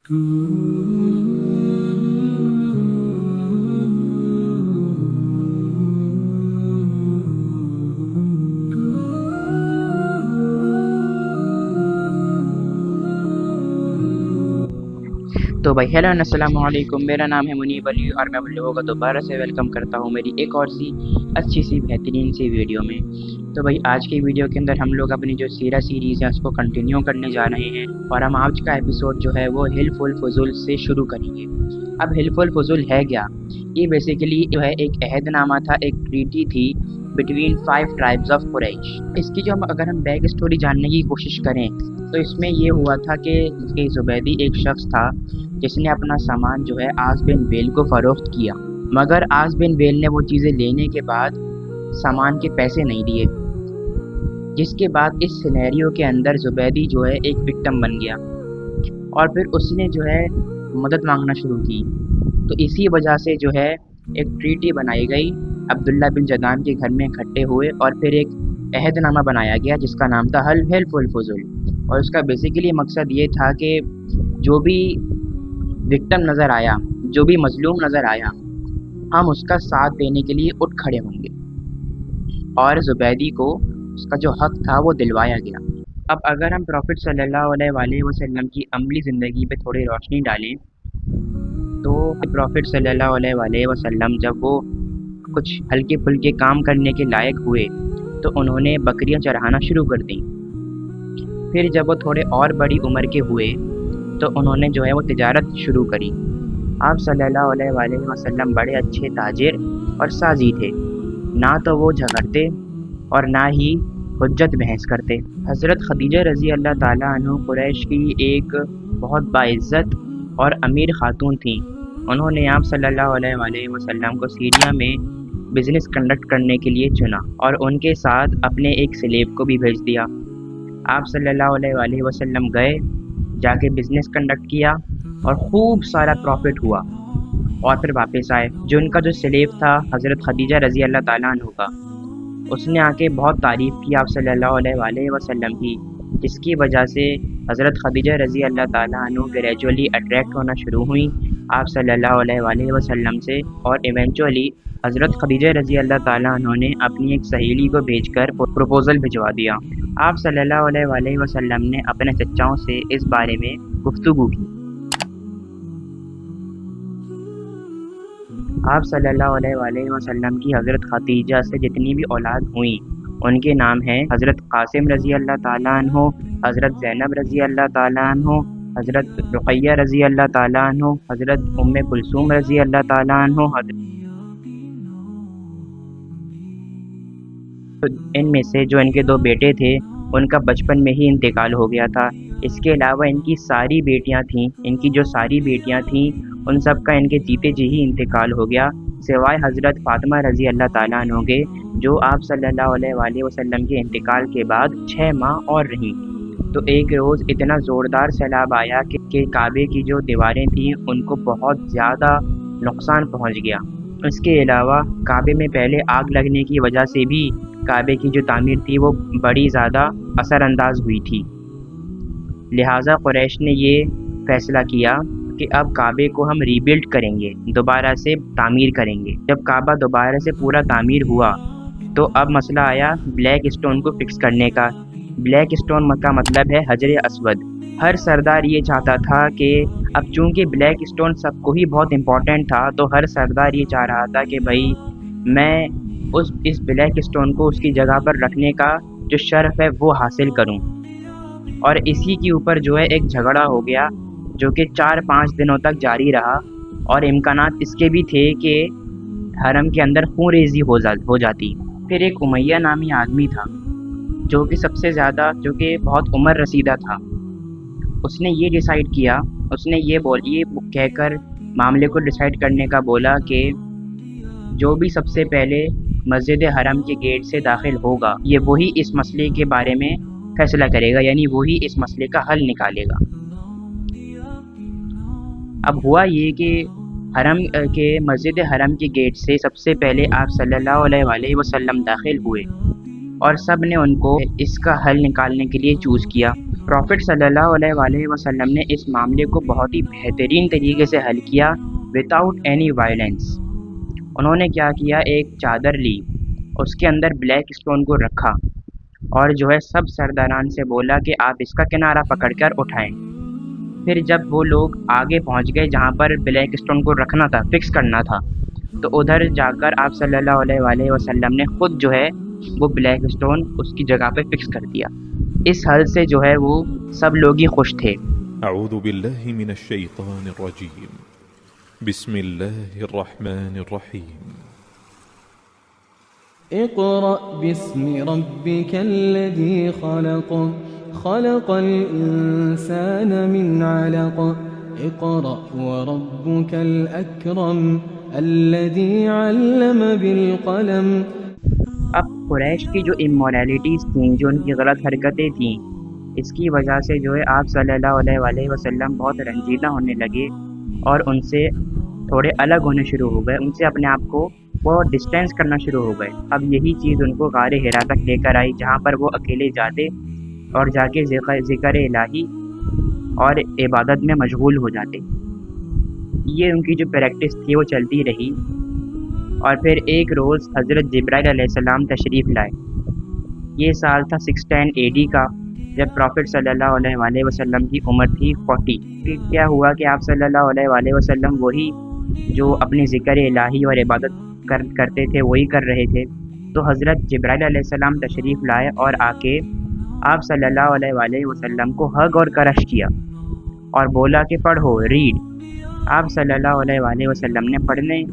تو بھائی ہیلو السلام علیکم، میرا نام ہے منیب علی اور میں آپ لوگوں کا دوبارہ سے ویلکم کرتا ہوں میری ایک اور سی اچھی سی بہترین سی ویڈیو میں۔ تو بھائی آج کی ویڈیو کے اندر ہم لوگ اپنی جو سیرہ سیریز ہے اس کو کنٹینیو کرنے جا رہے ہیں، اور ہم آج کا ایپیسوڈ جو ہے وہ حلف الفضول سے شروع کریں گے۔ اب حلف الفضول ہے کیا؟ یہ بیسیکلی جو ہے ایک عہد نامہ تھا، ایک ٹریٹی تھی بٹوین 5 ٹرائبز آف قریش۔ اس کی جو اگر ہم بیک اسٹوری جاننے کی کوشش کریں تو اس میں یہ ہوا تھا کہ زبیدی ایک شخص تھا جس نے اپنا سامان جو ہے آس بن ویل کو فروخت کیا، مگر آس بن ویل نے وہ چیزیں لینے کے بعد سامان کے پیسے نہیں دیے، جس کے بعد اس سینیریو کے اندر زبیدی جو ہے ایک وکٹم بن گیا اور پھر اس نے جو ہے مدد مانگنا شروع کی۔ تو اسی وجہ سے جو ہے ایک ٹریٹی بنائی گئی، عبداللہ بن جدعان کے گھر میں اکٹھے ہوئے اور پھر ایک عہد نامہ بنایا گیا جس کا نام تھا حلف الفضول۔ اور اس کا بیسیکلی مقصد یہ تھا کہ جو بھی وکٹم نظر آیا، جو بھی مظلوم نظر آیا، ہم اس کا ساتھ دینے کے لیے اٹھ کھڑے ہوں گے، اور زبیدی کو اس کا جو حق تھا وہ دلوایا گیا۔ اب اگر ہم پروفٹ صلی اللہ علیہ وآلہ وسلم کی عملی زندگی پہ تھوڑی روشنی ڈالیں تو پروفٹ صلی اللہ علیہ وآلہ وسلم جب وہ کچھ ہلکے پھلکے کام کرنے کے لائق ہوئے تو انہوں نے بکریاں چرانا شروع کر دیں۔ پھر جب وہ تھوڑے اور بڑی عمر کے ہوئے تو انہوں نے جو ہے وہ تجارت شروع کری۔ آپ صلی اللہ علیہ وآلہ وسلم بڑے اچھے تاجر اور سازی تھے، نہ تو وہ جھگڑتے اور نہ ہی حجت بحث کرتے۔ حضرت خدیجہ رضی اللہ تعالیٰ عنہ قریش کی ایک بہت باعزت اور امیر خاتون تھیں۔ انہوں نے آپ صلی اللہ علیہ وآلہ وسلم کو سیریا میں بزنس کنڈکٹ کرنے کے لیے چنا اور ان کے ساتھ اپنے ایک سلیب کو بھی بھیج دیا۔ آپ صلی اللہ علیہ وآلہ وسلم گئے، جا کے بزنس کنڈکٹ کیا اور خوب سارا پروفٹ ہوا، اور پھر واپس آئے۔ جو ان کا جو سلیب تھا حضرت خدیجہ رضی اللہ تعالیٰ عنہ کا، اس نے آ کے بہت تعریف کی آپ صلی اللہ علیہ وآلہ وسلم کی، جس کی وجہ سے حضرت خدیجہ رضی اللہ تعالیٰ عنہ گریجولی اٹریکٹ ہونا شروع ہوئیں آپ صلی اللہ علیہ وآلہ وسلم سے، اور ایونچولی حضرت خدیجہ رضی اللہ تعالیٰ عنہ نے اپنی ایک سہیلی کو بھیج کر پروپوزل بھجوا دیا۔ آپ صلی اللہ علیہ وآلہ وسلم نے اپنے چچاؤں سے اس بارے میں گفتگو کی۔ آپ صلی اللہ علیہ وآلہ وسلم کی حضرت خدیجہ سے جتنی بھی اولاد ہوئیں ان کے نام ہیں حضرت قاسم رضی اللہ تعالیٰ عنہ، حضرت زینب رضی اللہ تعالیٰ عنہ، حضرت رقیہ رضی اللہ تعالیٰ عنہ، حضرت ام کلثوم رضی اللہ تعالیٰ عنہ۔ ان میں سے جو ان کے 2 بیٹے تھے ان کا بچپن میں ہی انتقال ہو گیا تھا۔ اس کے علاوہ ان کی ساری بیٹیاں تھیں، ان کی جو ساری بیٹیاں تھیں ان سب کا ان کے جیتے جی ہی انتقال ہو گیا، سوائے حضرت فاطمہ رضی اللہ تعالیٰ عنہ کے، جو آپ صلی اللہ علیہ وآلہ وسلم کے انتقال کے بعد 6 ماہ اور رہیں۔ تو ایک روز اتنا زوردار سیلاب آیا کہ کعبے کی جو دیواریں تھیں ان کو بہت زیادہ نقصان پہنچ گیا۔ اس کے علاوہ کعبے میں پہلے آگ لگنے کی وجہ سے بھی کعبے کی جو تعمیر تھی وہ بڑی زیادہ اثر انداز ہوئی تھی، لہٰذا قریش نے یہ فیصلہ کیا کہ اب کعبے کو ہم ری بلڈ کریں گے، دوبارہ سے تعمیر کریں گے۔ جب کعبہ دوبارہ سے پورا تعمیر ہوا تو اب مسئلہ آیا بلیک اسٹون کو فکس کرنے کا۔ بلیک اسٹون کا مطلب ہے حجر اسود۔ ہر سردار یہ چاہتا تھا کہ اب چونکہ بلیک اسٹون سب کو ہی بہت امپورٹنٹ تھا تو ہر سردار یہ چاہ رہا تھا کہ بھائی میں اس بلیک اسٹون کو اس کی جگہ پر رکھنے کا جو شرف ہے وہ حاصل کروں۔ اور اسی کے اوپر جو ہے ایک جھگڑا ہو گیا جو کہ 4-5 دنوں تک جاری رہا، اور امکانات اس کے بھی تھے کہ حرم کے اندر خون ریزی ہو جاتی۔ پھر ایک امیہ نامی آدمی تھا جو کہ سب سے زیادہ جو کہ بہت عمر رسیدہ تھا، اس نے یہ ڈیسائیڈ کیا، اس نے یہ کہہ کر معاملے کو ڈیسائیڈ کرنے کا بولا کہ جو بھی سب سے پہلے مسجد حرم کے گیٹ سے داخل ہوگا یہ وہی اس مسئلے کے بارے میں فیصلہ کرے گا، یعنی وہی اس مسئلے کا حل نکالے گا۔ اب ہوا یہ کہ حرم کے مسجد حرم کے گیٹ سے سب سے پہلے آپ صلی اللہ علیہ وآلہ وسلم داخل ہوئے، اور سب نے ان کو اس کا حل نکالنے کے لیے چوز کیا۔ پروفٹ صلی اللہ علیہ وسلم نے اس معاملے کو بہت ہی بہترین طریقے سے حل کیا وداؤٹ اینی وائلنس۔ انہوں نے کیا کیا، ایک چادر لی، اس کے اندر بلیک اسٹون کو رکھا اور جو ہے سب سرداران سے بولا کہ آپ اس کا کنارہ پکڑ کر اٹھائیں۔ پھر جب وہ لوگ آگے پہنچ گئے جہاں پر بلیک اسٹون کو رکھنا تھا، فکس کرنا تھا، تو ادھر جا کر آپ صلی اللہ علیہ وسلم نے خود جو ہے وہ بلیک اسٹون اس کی جگہ پہ فکس کر دیا۔ اس حل سے جو ہے وہ سب لوگ ہی خوش تھے۔ اعوذ باللہ من الشیطان الرجیم، بسم اللہ الرحمن الرحیم۔ اقرأ باسم ربك الذي خلق خلق الإنسان من علق اقرأ وربك الأكرم الذي علم بالقلم۔ اب قریش کی جو امورالٹیز تھیں، جو ان کی غلط حرکتیں تھیں، اس کی وجہ سے جو ہے آپ صلی اللہ علیہ وسلم بہت رنجیدہ ہونے لگے اور ان سے تھوڑے الگ ہونے شروع ہو گئے، ان سے اپنے آپ کو وہ ڈسٹینس کرنا شروع ہو گئے۔ اب یہی چیز ان کو غار حرا تک لے کر آئی، جہاں پر وہ اکیلے جاتے اور جا کے ذکر الہی اور عبادت میں مشغول ہو جاتے۔ یہ ان کی جو پریکٹس تھی وہ چلتی رہی، اور پھر ایک روز حضرت جبرائیل علیہ السلام تشریف لائے۔ یہ سال تھا 610 AD کا، جب پروفٹ صلی اللہ علیہ وسلم کی عمر تھی 40۔ کیا ہوا کہ آپ صلی اللہ علیہ وسلم وہی جو اپنی ذکر الہی اور عبادت کرتے تھے وہی کر رہے تھے، تو حضرت جبرائیل علیہ السلام تشریف لائے اور آ کے آپ صلی اللہ علیہ وسلم کو ہگ اور کرش کیا اور بولا کہ پڑھو، ریڈ۔ آپ صلی اللہ علیہ وسلم نے پڑھنے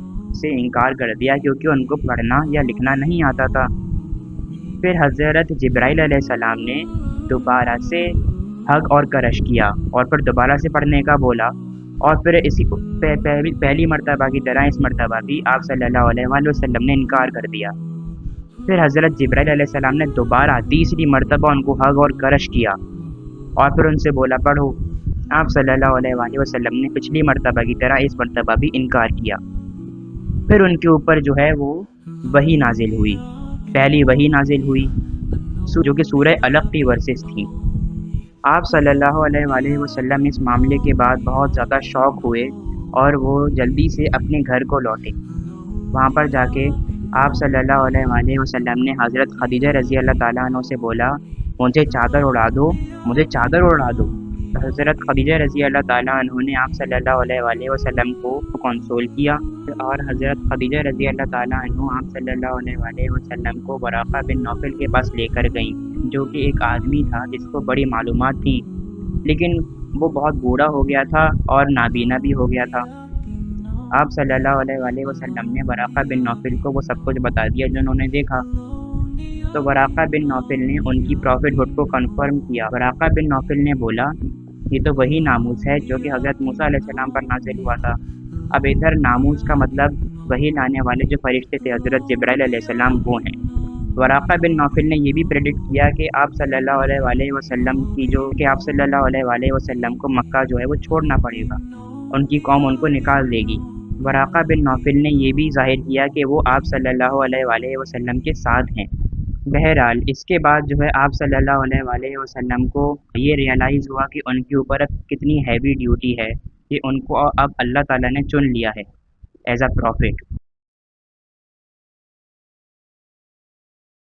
سے انکار کر دیا کیونکہ ان کو پڑھنا یا لکھنا نہیں آتا تھا۔ پھر حضرت جبرائیل علیہ السلام نے دوبارہ سے ہگ اور کرش کیا اور پھر دوبارہ سے پڑھنے کا بولا، اور پھر اسی پہلی مرتبہ کی طرح اس مرتبہ بھی آپ صلی اللہ علیہ وسلم نے انکار کر دیا۔ پھر حضرت جبرائیل علیہ السلام نے دوبارہ تیسری مرتبہ ان کو ہگ اور کرش کیا اور پھر ان سے بولا پڑھو۔ آپ صلی اللہ علیہ وسلم نے پچھلی مرتبہ کی طرح اس مرتبہ بھی انکار کیا۔ پھر ان کے اوپر جو ہے وہ وحی نازل ہوئی، پہلی وحی نازل ہوئی جو کہ سورہ علق کی ورسز تھی۔ آپ صلی اللہ علیہ وسلم اس معاملے کے بعد بہت زیادہ شوق ہوئے اور وہ جلدی سے اپنے گھر کو لوٹے۔ وہاں پر جا کے آپ صلی اللہ علیہ وسلم نے حضرت خدیجہ رضی اللہ تعالیٰ عنہ سے بولا مجھے چادر اڑا دو، مجھے چادر اڑا دو۔ حضرت خدیجہ رضی اللہ تعالیٰ عنہ نے آپ صلی اللہ علیہ وسلم کو کنسول کیا، اور حضرت خدیجہ رضی اللہ تعالیٰ عنہ آپ صلی اللہ علیہ وسلم کو ورقہ بن نوفل کے پاس لے کر گئیں، جو کہ ایک آدمی تھا جس کو بڑی معلومات تھیں، لیکن وہ بہت بوڑھا ہو گیا تھا اور نابینا بھی ہو گیا تھا۔ آپ صلی اللہ علیہ وسلم نے ورقہ بن نوفل کو وہ سب کچھ بتا دیا جو انہوں نے دیکھا۔ تو ورقہ بن نوفل نے ان کی پروفٹ ہوڈ کو کنفرم کیا۔ ورقہ بن نوفل نے بولا یہ تو وہی ناموس ہے جو کہ حضرت موسیٰ علیہ السلام پر نازل ہوا تھا۔ اب ادھر ناموس کا مطلب وہی لانے والے جو فرشتے تھے حضرت جبرائیل علیہ السلام وہ ہیں۔ ورقہ بن نوفل نے یہ بھی پریڈکٹ کیا کہ آپ صلی اللہ علیہ وسلم آپ صلی اللہ علیہ وسلم کو مکہ جو ہے وہ چھوڑنا پڑے گا، ان کی قوم ان کو نکال دے گی۔ ورقہ بن نوفل نے یہ بھی ظاہر کیا کہ وہ آپ صلی اللہ علیہ وسلم کے ساتھ ہیں۔ بہرحال اس کے بعد جو ہے آپ صلی اللہ علیہ وسلم کو یہ ریئلائز ہوا کہ ان کے اوپر اب کتنی ہیوی ڈیوٹی ہے کہ ان کو اب اللہ تعالیٰ نے چن لیا ہے ایز اے پروفٹ۔